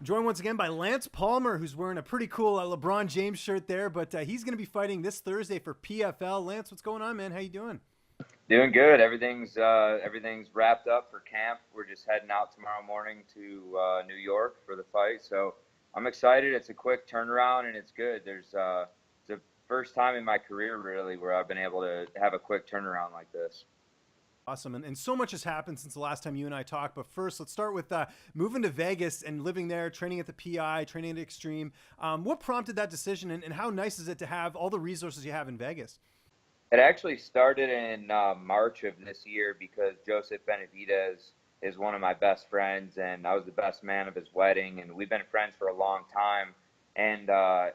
Joined once again by Lance Palmer, who's wearing a pretty cool LeBron James shirt there, but he's going to be fighting this Thursday for PFL. Lance, what's going on, man? How you doing? Doing good. Everything's wrapped up for camp. We're just heading out tomorrow morning to New York for the fight. So I'm excited. It's a quick turnaround and it's good. It's the first time in my career really where I've been able to have a quick turnaround like this. Awesome. And so much has happened since the last time you and I talked. But first, let's start with moving to Vegas and living there, training at the PI, training at Extreme. What prompted that decision, and how nice is it to have all the resources you have in Vegas? It actually started in March of this year because Joseph Benavidez is one of my best friends, and I was the best man of his wedding, and we've been friends for a long time. And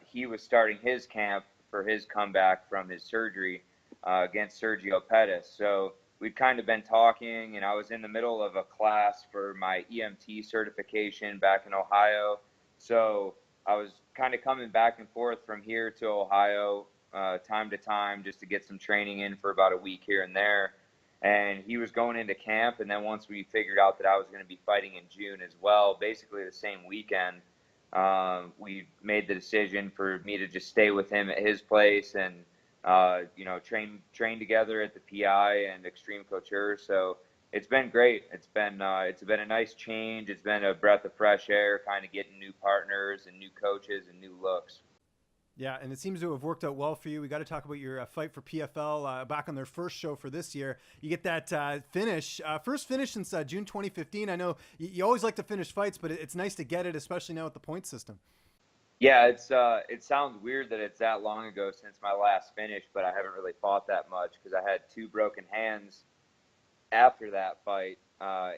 he was starting his camp for his comeback from his surgery against Sergio Pettis. So we'd kind of been talking, and I was in the middle of a class for my EMT certification back in Ohio. So I was kind of coming back and forth from here to Ohio time to time just to get some training in for about a week here and there. And he was going into camp, and then once we figured out that I was going to be fighting in June as well, basically the same weekend, we made the decision for me to just stay with him at his place and train together at the PI and Extreme Couture. So it's been great. It's been a nice change. It's been a breath of fresh air, kind of getting new partners and new coaches and new looks. Yeah, and it seems to have worked out well for you. We got to talk about your fight for PFL back on their first show for this year. You get that first finish since June 2015. I know you always like to finish fights, but it's nice to get it, especially now with the point system. Yeah, it sounds weird that it's that long ago since my last finish, but I haven't really fought that much because I had two broken hands after that fight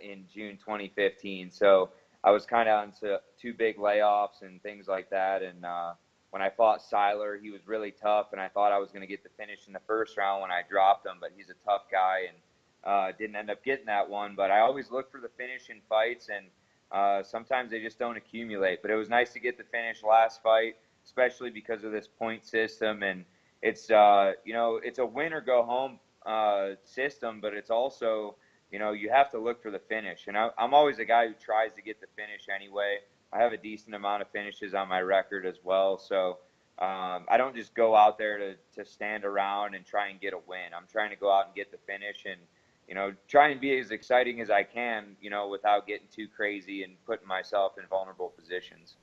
in June 2015. So I was kind of on two big layoffs and things like that. And when I fought Seiler, he was really tough, and I thought I was going to get the finish in the first round when I dropped him, but he's a tough guy and didn't end up getting that one. But I always look for the finish in fights, and sometimes they just don't accumulate. But it was nice to get the finish last fight, especially because of this point system. And it's it's a win or go home system, but it's also, you have to look for the finish. And I'm always a guy who tries to get the finish anyway. I have a decent amount of finishes on my record as well. So I don't just go out there to stand around and try and get a win. I'm trying to go out and get the finish and, try and be as exciting as I can, without getting too crazy and putting myself in vulnerable positions.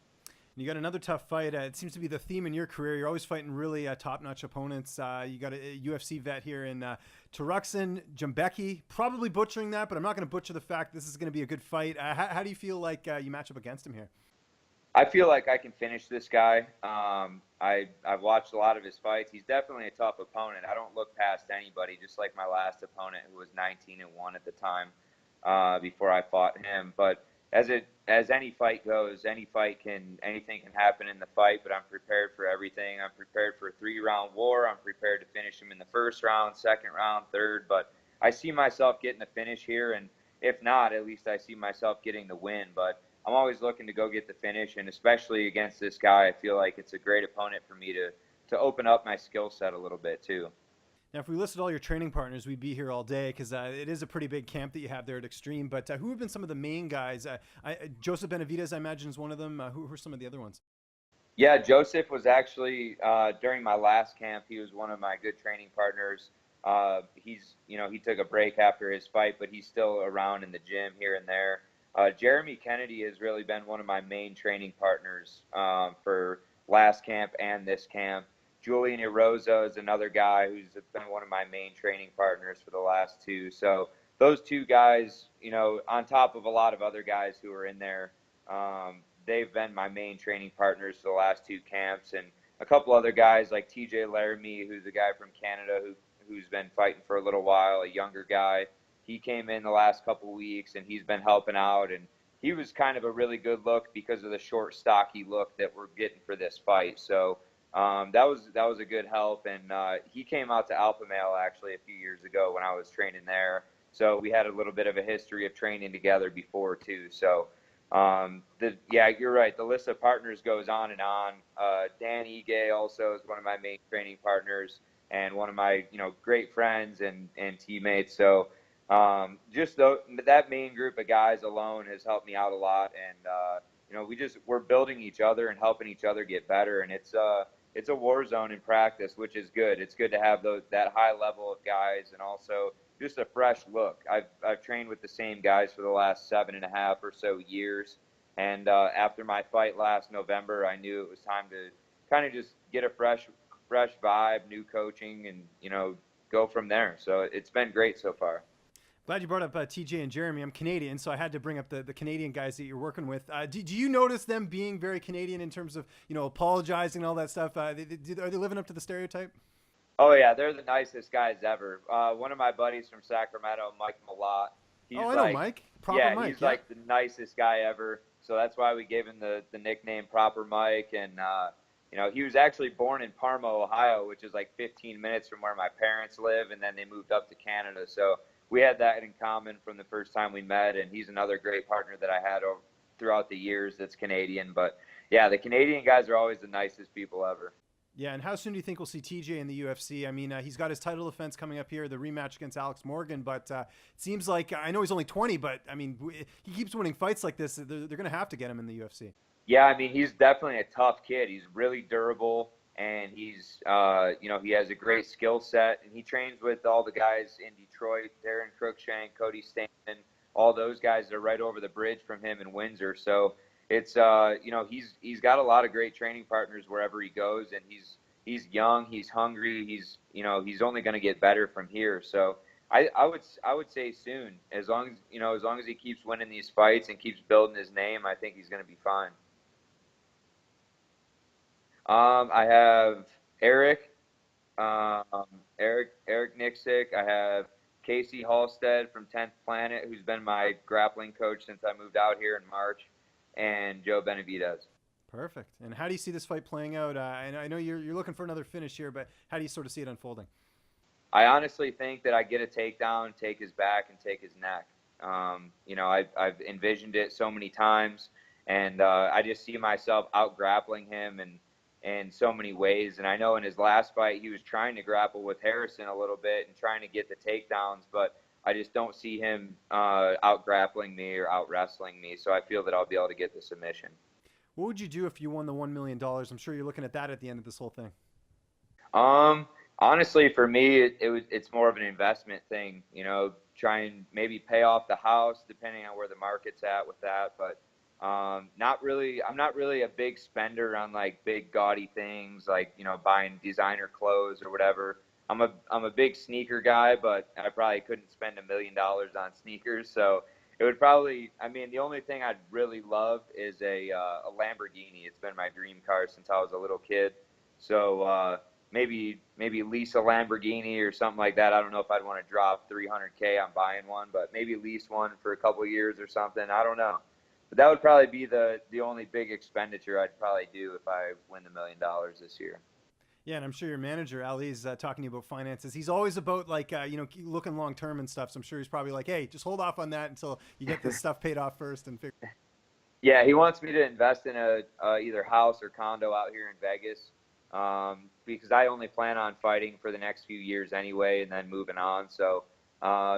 You got another tough fight. It seems to be the theme in your career. You're always fighting really top-notch opponents. You got a UFC vet here in Tuerxun Jumabieke. Probably butchering that, but I'm not going to butcher the fact this is going to be a good fight. How do you feel like you match up against him here? I feel like I can finish this guy. I've watched a lot of his fights. He's definitely a tough opponent. I don't look past anybody, just like my last opponent who was 19-1 at the time before I fought him. But as any fight goes, anything can happen in the fight, but I'm prepared for everything. I'm prepared for a 3-round war. I'm prepared to finish him in the first round, second round, third, but I see myself getting a finish here, and if not, at least I see myself getting the win. But I'm always looking to go get the finish, and especially against this guy, I feel like it's a great opponent for me to open up my skill set a little bit too. Now, if we listed all your training partners, we'd be here all day because it is a pretty big camp that you have there at Extreme. But who have been some of the main guys? Joseph Benavidez, I imagine, is one of them. Who are some of the other ones? Yeah, Joseph was actually, during my last camp, he was one of my good training partners. He took a break after his fight, but he's still around in the gym here and there. Jeremy Kennedy has really been one of my main training partners for last camp and this camp. Julian Erosa is another guy who's been one of my main training partners for the last two. So those two guys, on top of a lot of other guys who are in there, they've been my main training partners for the last two camps. And a couple other guys like TJ Laramie, who's a guy from Canada who's been fighting for a little while, a younger guy. He came in the last couple weeks, and he's been helping out. And he was kind of a really good look because of the short, stocky look that we're getting for this fight. So that was a good help, and he came out to Alpha Male actually a few years ago when I was training there. So we had a little bit of a history of training together before too. So you're right. The list of partners goes on and on. Dan Ige also is one of my main training partners and one of my great friends and teammates. So that main group of guys alone has helped me out a lot, and we're building each other and helping each other get better, and it's a war zone in practice, which is good. It's good to have that high level of guys, and also just a fresh look. I've trained with the same guys for the last 7.5 or so years, and after my fight last November, I knew it was time to kind of just get a fresh vibe, new coaching, and go from there. So it's been great so far. Glad you brought up TJ and Jeremy. I'm Canadian, so I had to bring up the Canadian guys that you're working with. Do you notice them being very Canadian in terms of apologizing and all that stuff? Are they living up to the stereotype? Oh yeah, they're the nicest guys ever. One of my buddies from Sacramento, Mike Malott. I know Mike. Proper Mike. He's like the nicest guy ever. So that's why we gave him the nickname Proper Mike. And he was actually born in Parma, Ohio, which is like 15 minutes from where my parents live, and then they moved up to Canada. So we had that in common from the first time we met, and he's another great partner that I had throughout the years that's Canadian. But yeah, the Canadian guys are always the nicest people ever. Yeah, and how soon do you think we'll see TJ in the UFC? I mean, he's got his title defense coming up here, the rematch against Alex Morgan, but it seems like, I know he's only 20, but I mean, he keeps winning fights like this. They're going to have to get him in the UFC. Yeah, I mean, he's definitely a tough kid. He's really durable, and he's, he has a great skill set, and he trains with all the guys in Detroit, Darren Cruikshank, Cody Stamen, all those guys that are right over the bridge from him in Windsor. So it's, he's got a lot of great training partners wherever he goes, and he's young, he's hungry, he's only going to get better from here. So I would say soon, as long as he keeps winning these fights and keeps building his name, I think he's going to be fine. I have Eric Nixick. I have Casey Halstead from 10th Planet, who's been my grappling coach since I moved out here in March, and Joe Benavidez. Perfect. And how do you see this fight playing out? I know you're looking for another finish here, but how do you sort of see it unfolding? I honestly think that I get a takedown, take his back, and take his neck. I've envisioned it so many times, and I just see myself out grappling him and in so many ways. And I know in his last fight, he was trying to grapple with Harrison a little bit and trying to get the takedowns, but I just don't see him out grappling me or out wrestling me. So I feel that I'll be able to get the submission. What would you do if you won the $1 million? I'm sure you're looking at that at the end of this whole thing. Honestly, for me, it's more of an investment thing, try and maybe pay off the house depending on where the market's at with that. But I'm not really a big spender on like big gaudy things like, buying designer clothes or whatever. I'm a big sneaker guy, but I probably couldn't spend $1 million on sneakers. So it would probably, the only thing I'd really love is a Lamborghini. It's been my dream car since I was a little kid. So maybe lease a Lamborghini or something like that. I don't know if I'd want to drop $300K on buying one, but maybe lease one for a couple of years or something. I don't know. But that would probably be the only big expenditure I'd probably do if I win the $1 million this year. Yeah, and I'm sure your manager, Ali's talking to you about finances. He's always about looking long term and stuff. So I'm sure he's probably like, hey, just hold off on that until you get this stuff paid off first and figure. Yeah, he wants me to invest in a either house or condo out here in Vegas, because I only plan on fighting for the next few years anyway, and then moving on. So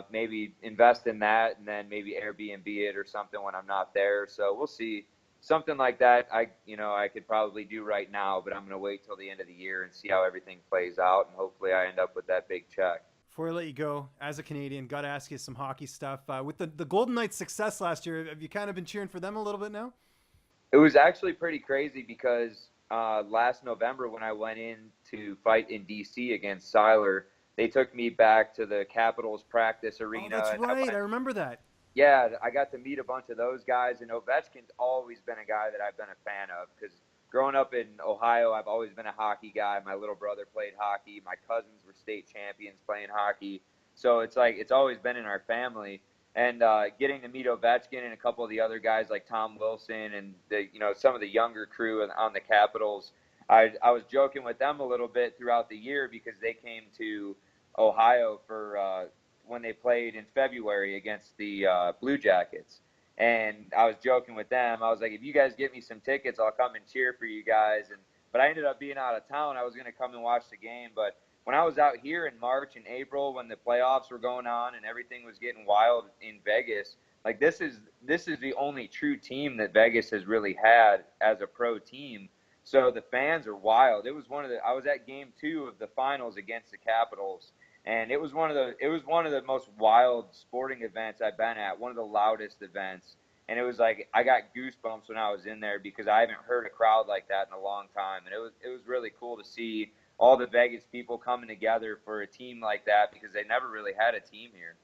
maybe invest in that, and then maybe Airbnb it or something when I'm not there. So we'll see. Something like that, I could probably do right now, but I'm going to wait till the end of the year and see how everything plays out, and hopefully I end up with that big check. Before I let you go, as a Canadian, got to ask you some hockey stuff. With the Golden Knights' success last year, have you kind of been cheering for them a little bit now? It was actually pretty crazy because last November when I went in to fight in D.C. against Seiler, they took me back to the Capitals practice arena. Oh, that's right. I remember that. Yeah, I got to meet a bunch of those guys, and Ovechkin's always been a guy that I've been a fan of because growing up in Ohio, I've always been a hockey guy. My little brother played hockey. My cousins were state champions playing hockey. So it's always been in our family. And getting to meet Ovechkin and a couple of the other guys like Tom Wilson and some of the younger crew on the Capitals, I was joking with them a little bit throughout the year because they came to Ohio for when they played in February against the Blue Jackets. And I was joking with them. I was like, if you guys get me some tickets, I'll come and cheer for you guys. But I ended up being out of town. I was going to come and watch the game. But when I was out here in March and April when the playoffs were going on and everything was getting wild in Vegas, Like this is the only true team that Vegas has really had as a pro team. So the fans are wild. It was I was at game 2 of the finals against the Capitals, and it was one of the most wild sporting events I've been at, one of the loudest events. And it was like I got goosebumps when I was in there because I haven't heard a crowd like that in a long time. And it was really cool to see all the Vegas people coming together for a team like that because they never really had a team here.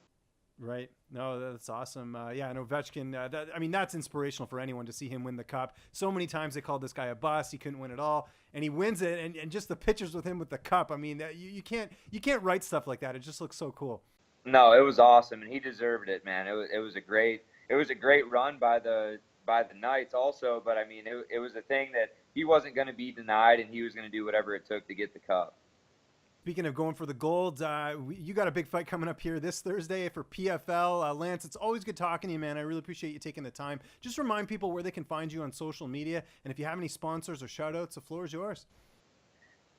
Right. No, that's awesome. Yeah, and Ovechkin, that's inspirational for anyone to see him win the cup. So many times they called this guy a bust. He couldn't win it all, and he wins it. And just the pictures with him with the cup. I mean, you can't write stuff like that. It just looks so cool. No, it was awesome, and he deserved it, man. It was a great run by the Knights also. But I mean, it was a thing that he wasn't going to be denied, and he was going to do whatever it took to get the cup. Speaking of going for the gold, you got a big fight coming up here this Thursday for PFL. Lance, it's always good talking to you, man. I really appreciate you taking the time. Just remind people where they can find you on social media, and if you have any sponsors or shout-outs, the floor is yours.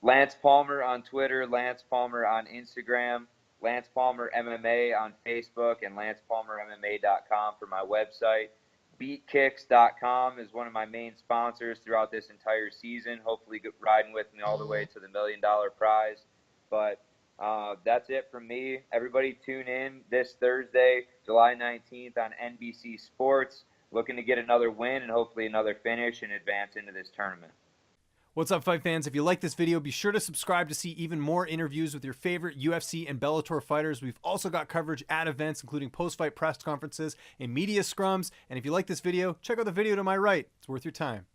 Lance Palmer on Twitter, Lance Palmer on Instagram, Lance Palmer MMA on Facebook, and LancePalmerMMA.com for my website. BeatKicks.com is one of my main sponsors throughout this entire season, hopefully riding with me all the way to the $1 million prize. But that's it from me. Everybody tune in this Thursday, July 19th on NBC Sports. Looking to get another win and hopefully another finish and advance into this tournament. What's up, fight fans? If you like this video, be sure to subscribe to see even more interviews with your favorite UFC and Bellator fighters. We've also got coverage at events, including post-fight press conferences and media scrums. And if you like this video, check out the video to my right. It's worth your time.